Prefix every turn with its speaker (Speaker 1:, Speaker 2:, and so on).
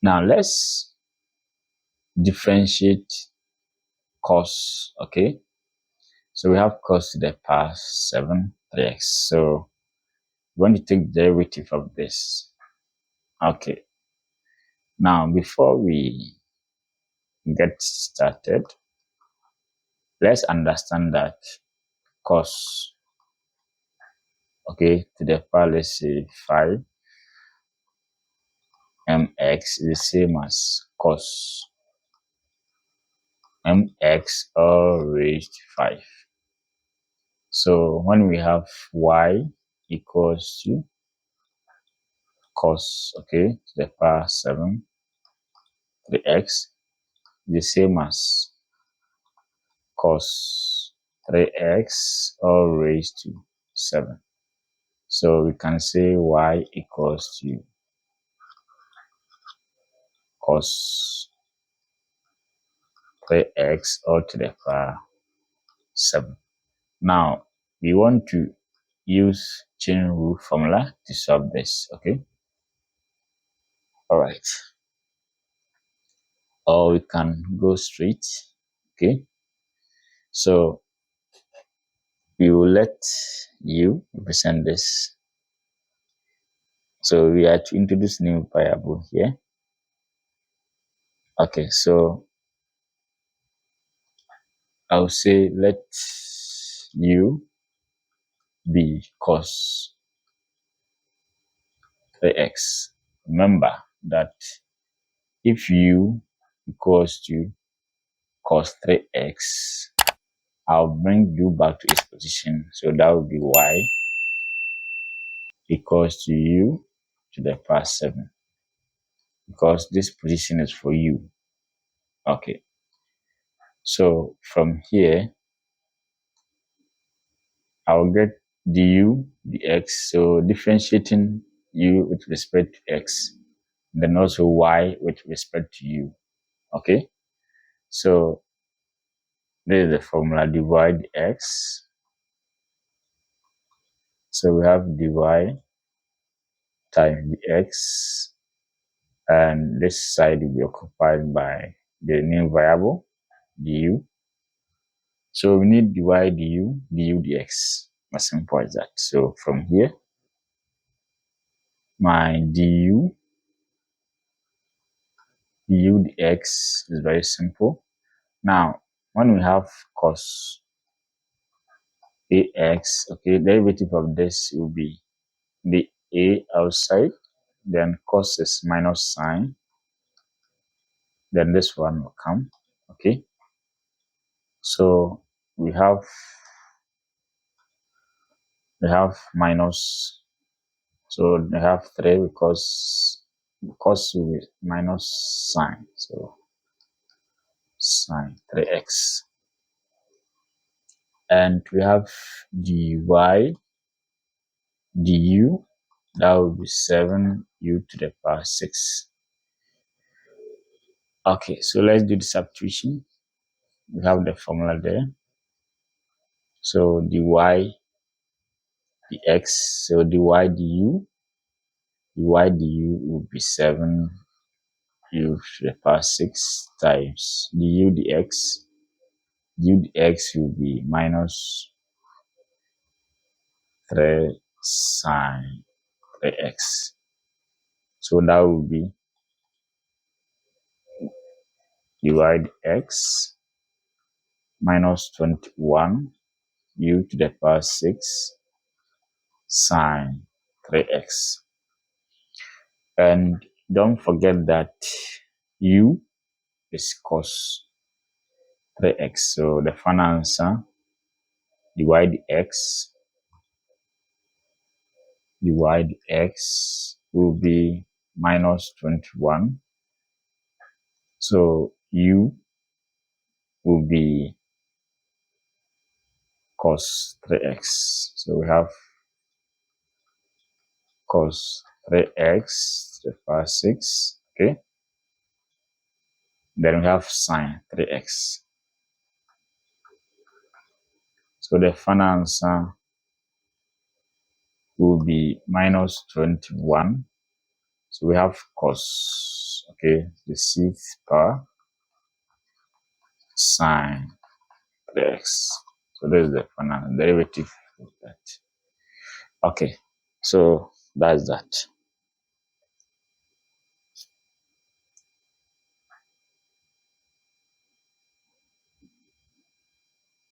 Speaker 1: Now let's differentiate cos. Okay, so we have cos to the power 7 3x. So we want to take derivative of this. Okay, now before we get started, let's understand that cos, okay, to the power, let's say 5 mx is the same as cos mx all raised to 5. So when we have y equals to cos, okay, to the power 7 3x, the same as cos 3x all raised to 7. So we can say y equals to cos 3x all to the power 7. Now we want to use chain rule formula to solve this. Okay, all right, or we can go straight. Okay, so we will let u represent this. So we are to introduce new variable here. Okay, so I'll say let u be cos 3x. Remember that if u equals to cos 3x, I'll bring u back to its position. So that will be y equals to u to the power 7, because this position is for u. Okay, so from here I'll get du dx. So differentiating u with respect to x, then also y with respect to u. Okay, so this is the formula: divide x. So we have dy times dx, and this side will be occupied by the new variable du. So we need du dx. As simple as that. So from here, my du dx is very simple. Now, when we have cos ax, okay, derivative of this will be the a outside, then cos is minus sine, then this one will come. Okay, so we have minus, so we have 3 because cos will be minus sine, so sine 3x, and we have dy du, that will be 7u to the power 6. Okay, so let's do the substitution. We have the formula there. So dy dx, so dy du will be 7u to the power 6 times du dx. Du dx will be minus 3 sine 3x. So that will be divide x minus 21 u to the power 6 sine 3x. And don't forget that u is cos 3x. So the final answer, divide x will be minus 21. So u will be cos 3x. So we have cos 3x to the power 6. Okay. Then we have sine 3x. So the final answer will be minus 21. So we have cos, okay, the sixth power sine 3x. So this is the final derivative of that. Okay, so that's that.